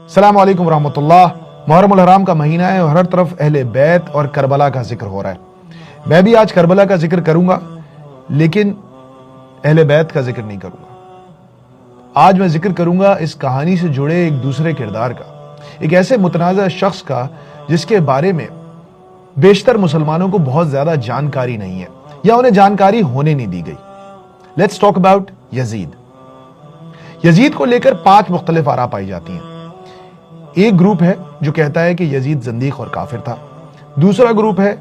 السلام علیکم ورحمۃ اللہ۔ محرم الحرام کا مہینہ ہے اور ہر طرف اہل بیت اور کربلا کا ذکر ہو رہا ہے۔ میں بھی آج کربلا کا ذکر کروں گا لیکن اہل بیت کا ذکر نہیں کروں گا۔ آج میں ذکر کروں گا اس کہانی سے جڑے ایک دوسرے کردار کا، ایک ایسے متنازع شخص کا جس کے بارے میں بیشتر مسلمانوں کو بہت زیادہ جانکاری نہیں ہے یا انہیں جانکاری ہونے نہیں دی گئی۔ لیٹس ٹاک اباؤٹ یزید۔ یزید کو لے کر 5 مختلف آراء پائی جاتی ہیں۔ ایک گروپ ہے جو کہتا ہے کہ یزید زندیق اور کافر تھا۔ دوسرا گروپ ہے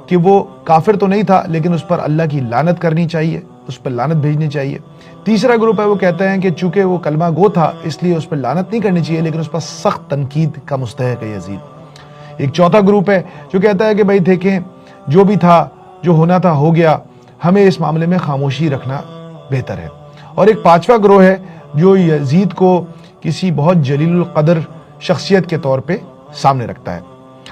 کہ وہ کافر تو نہیں تھا لیکن اس پر اللہ کی لعنت کرنی چاہیے، اس پر لعنت بھیجنی چاہیے۔ تیسرا گروپ ہے وہ کہتے ہیں کہ چونکہ وہ کلمہ گو تھا اس لیے اس پر لعنت نہیں کرنی چاہیے لیکن اس پر سخت تنقید کا مستحق ہے یزید۔ ایک چوتھا گروپ ہے جو کہتا ہے کہ بھائی دیکھیں جو بھی تھا، جو ہونا تھا ہو گیا، ہمیں اس معاملے میں خاموشی رکھنا بہتر ہے۔ اور ایک 5واں گروہ ہے جو یزید کو کسی بہت جلیل القدر شخصیت کے طور پہ سامنے رکھتا ہے۔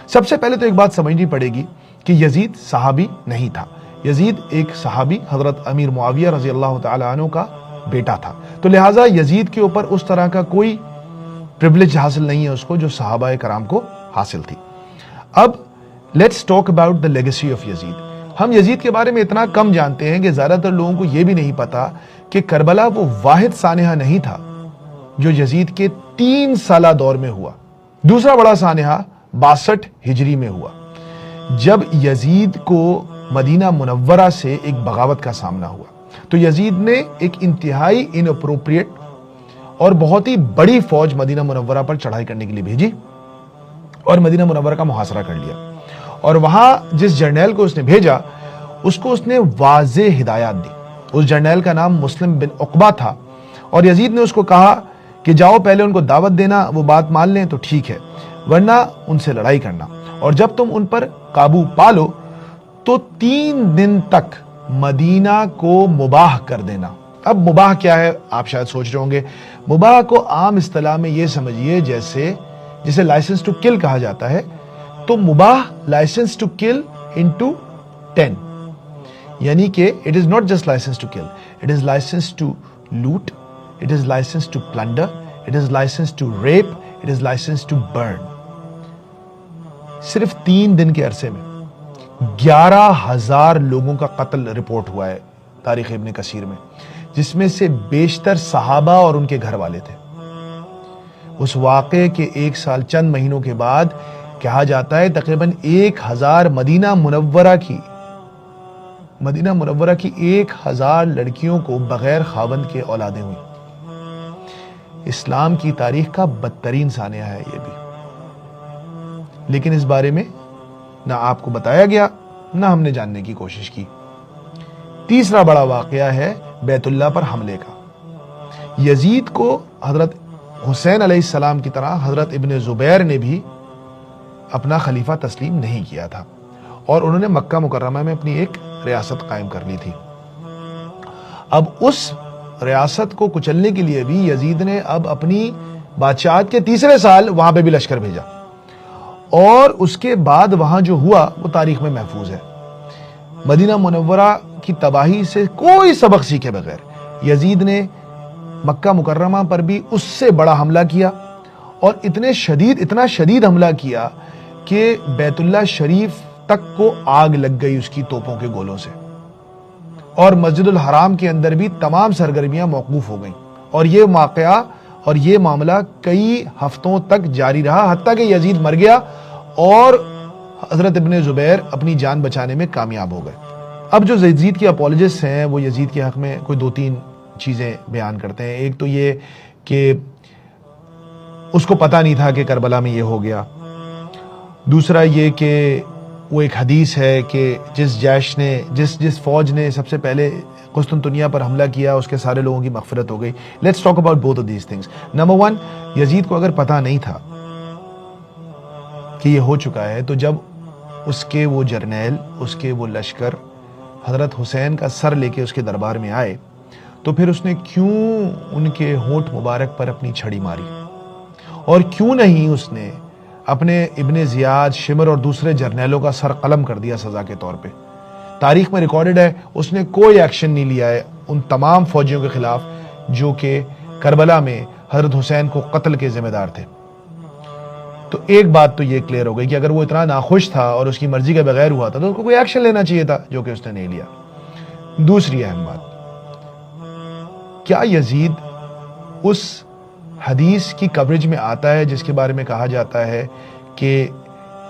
سب سے پہلے تو ایک بات سمجھنی پڑے گی کہ یزید صحابی نہیں تھا۔ یزید ایک صحابی حضرت امیر معاویہ رضی اللہ تعالی عنہ کا بیٹا تھا، تو لہٰذا یزید کے اوپر اس طرح کا کوئی پریولیج حاصل نہیں ہے اس کو جو صحابہ کرام کو حاصل تھی۔ اب let's talk about the legacy of Yazid. ہم یزید کے بارے میں اتنا کم جانتے ہیں کہ زیادہ تر لوگوں کو یہ بھی نہیں پتا کہ کربلا وہ واحد سانحہ نہیں تھا جو یزید کے 3 سالہ دور میں ہوا۔ دوسرا بڑا سانحہ 62 ہجری میں ہوا جب یزید کو مدینہ منورہ سے ایک بغاوت کا سامنا ہوا، تو یزید نے ایک انتہائی اناپروپریٹ اور بہت ہی بڑی فوج مدینہ منورہ پر چڑھائی کرنے کے لیے بھیجی اور مدینہ منورہ کا محاصرہ کر لیا۔ اور وہاں جس جرنیل کو اس نے بھیجا اس کو اس نے واضح ہدایات دی۔ اس جرنیل کا نام مسلم بن عقبہ تھا اور یزید نے اس کو کہا کہ جاؤ پہلے ان کو دعوت دینا، وہ بات مان لیں تو ٹھیک ہے ورنہ ان سے لڑائی کرنا، اور جب تم ان پر قابو پالو تو 3 دن تک مدینہ کو مباح کر دینا۔ اب مباح کیا ہے آپ شاید سوچ رہے ہوں گے۔ مباح کو عام اصطلاح میں یہ سمجھیے جیسے لائسنس ٹو کل کہا جاتا ہے، تو مباح لائسنس ٹو کل انٹو 10، یعنی کہ it is not just licence to kill, it is licence to loot, it is license to plunder, it is license to rape, it is license to burn۔ صرف 3 دن کے عرصے میں 11,000 لوگوں کا قتل رپورٹ ہوا ہے تاریخ ابن کثیر میں، جس میں سے بیشتر صحابہ اور ان کے گھر والے تھے۔ اس واقعے کے 1 سال چند مہینوں کے بعد کہا جاتا ہے تقریباً 1000 مدینہ منورہ کی 1000 لڑکیوں کو بغیر خاوند کے اولادیں ہوئیں۔ اسلام کی تاریخ کا بدترین سانحہ ہے یہ بھی، لیکن اس بارے میں نہ آپ کو بتایا گیا نہ ہم نے جاننے کی کوشش کی۔ تیسرا بڑا واقعہ ہے بیت اللہ پر حملے کا۔ یزید کو حضرت حسین علیہ السلام کی طرح حضرت ابن زبیر نے بھی اپنا خلیفہ تسلیم نہیں کیا تھا اور انہوں نے مکہ مکرمہ میں اپنی ایک ریاست قائم کر لی تھی۔ اب اس ریاست کو کچلنے کے لیے بھی یزید نے اب اپنی بادشاہت کے 3 سال وہاں پہ بھی لشکر بھیجا، اور اس کے بعد وہاں جو ہوا وہ تاریخ میں محفوظ ہے۔ مدینہ منورہ کی تباہی سے کوئی سبق سیکھے بغیر یزید نے مکہ مکرمہ پر بھی اس سے بڑا حملہ کیا، اور اتنا شدید حملہ کیا کہ بیت اللہ شریف تک کو آگ لگ گئی اس کی توپوں کے گولوں سے، اور مسجد الحرام کے اندر بھی تمام سرگرمیاں موقوف ہو گئیں، اور یہ واقعہ اور یہ معاملہ کئی ہفتوں تک جاری رہا، حتیٰ کہ یزید مر گیا اور حضرت ابن زبیر اپنی جان بچانے میں کامیاب ہو گئے۔ اب جو یزید کے اپولوجسٹ ہیں وہ یزید کے حق میں کوئی 2-3 چیزیں بیان کرتے ہیں۔ ایک تو یہ کہ اس کو پتہ نہیں تھا کہ کربلا میں یہ ہو گیا۔ دوسرا یہ کہ وہ ایک حدیث ہے کہ جس فوج نے سب سے پہلے قسطنطنیہ پر حملہ کیا اس کے سارے لوگوں کی مغفرت ہو گئی۔ Let's talk about both of these things. Number 1، یزید کو اگر پتہ نہیں تھا کہ یہ ہو چکا ہے، تو جب اس کے وہ جرنیل، اس کے وہ لشکر حضرت حسین کا سر لے کے اس کے دربار میں آئے، تو پھر اس نے کیوں ان کے ہونٹ مبارک پر اپنی چھڑی ماری، اور کیوں نہیں اس نے اپنے ابن زیاد، شمر اور دوسرے جرنیلوں کا سر قلم کر دیا سزا کے طور پہ۔ تاریخ میں ریکارڈڈ ہے اس نے کوئی ایکشن نہیں لیا ہے ان تمام فوجیوں کے خلاف جو کہ کربلا میں حضرت حسین کو قتل کے ذمہ دار تھے۔ تو ایک بات تو یہ کلیئر ہو گئی کہ اگر وہ اتنا ناخوش تھا اور اس کی مرضی کے بغیر ہوا تھا تو اس کو کوئی ایکشن لینا چاہیے تھا، جو کہ اس نے نہیں لیا۔ دوسری اہم بات، کیا یزید اس حدیث کی کوریج میں آتا ہے جس کے بارے میں کہا جاتا ہے کہ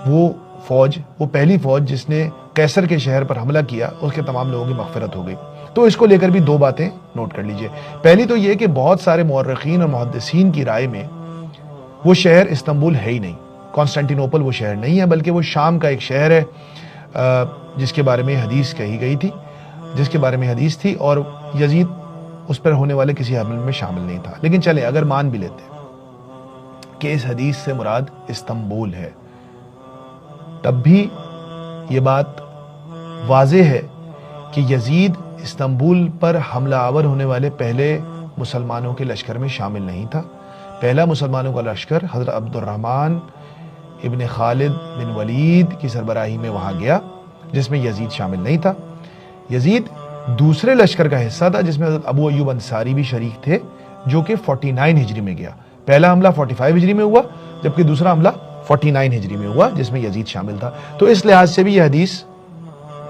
وہ پہلی فوج جس نے قیصر کے شہر پر حملہ کیا، اس کے تمام لوگوں کی مغفرت ہو گئی؟ تو اس کو لے کر بھی دو باتیں نوٹ کر لیجئے۔ پہلی تو یہ کہ بہت سارے مورخین اور محدثین کی رائے میں وہ شہر استنبول ہے ہی نہیں، کانسٹینٹینوپل وہ شہر نہیں ہے، بلکہ وہ شام کا ایک شہر ہے جس کے بارے میں حدیث کہی گئی تھی، جس کے بارے میں حدیث تھی، اور یزید اس پر ہونے والے کسی حملے میں شامل نہیں تھا۔ لیکن چلیں اگر مان بھی لیتے کہ اس حدیث سے مراد استنبول ہے، تب بھی یہ بات واضح ہے کہ یزید استنبول پر حملہ آور ہونے والے پہلے مسلمانوں کے لشکر میں شامل نہیں تھا۔ پہلا مسلمانوں کا لشکر حضرت عبد الرحمن ابن خالد بن ولید کی سربراہی میں وہاں گیا، جس میں یزید شامل نہیں تھا۔ یزید دوسرے لشکر کا حصہ تھا جس میں حضرت ابو ایوب انصاری بھی شریک تھے، جو کہ 49 ہجری میں گیا۔ پہلا حملہ 45 ہجری میں ہوا، جبکہ دوسرا حملہ 49 ہجری میں ہوا، جس میں یزید شامل تھا۔ تو اس لحاظ سے بھی یہ حدیث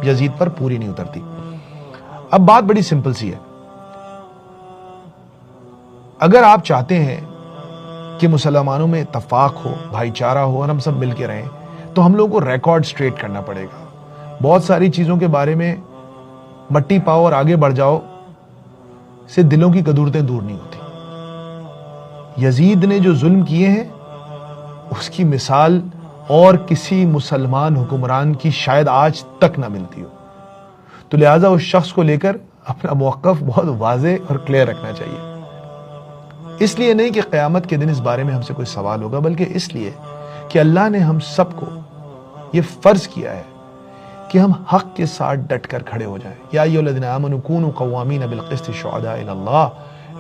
یزید پر پوری نہیں اترتی۔ اب بات بڑی سمپل سی ہے، اگر آپ چاہتے ہیں کہ مسلمانوں میں اتفاق ہو، بھائی چارہ ہو اور ہم سب مل کے رہیں، تو ہم لوگوں کو ریکارڈ سٹریٹ کرنا پڑے گا۔ بہت ساری چیزوں کے بارے میں مٹی پاؤ اور آگے بڑھ جاؤ سے دلوں کی قدورتیں دور نہیں ہوتی۔ یزید نے جو ظلم کیے ہیں اس کی مثال اور کسی مسلمان حکمران کی شاید آج تک نہ ملتی ہو، تو لہٰذا اس شخص کو لے کر اپنا موقف بہت واضح اور کلیئر رکھنا چاہیے۔ اس لیے نہیں کہ قیامت کے دن اس بارے میں ہم سے کوئی سوال ہوگا، بلکہ اس لیے کہ اللہ نے ہم سب کو یہ فرض کیا ہے کہ ہم حق کے ساتھ ڈٹ کر کھڑے ہو جائیں۔ یا ایھا الذین آمنوا کونوا قوامین بالقسط شہداء للہ،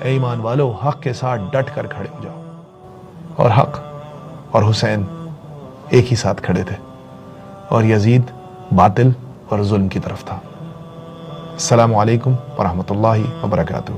اے ایمان والو حق کے ساتھ ڈٹ کر کھڑے ہو جاؤ۔ اور حق اور حسین ایک ہی ساتھ کھڑے تھے، اور یزید باطل اور ظلم کی طرف تھا۔ السلام علیکم ورحمۃ اللہ وبرکاتہ۔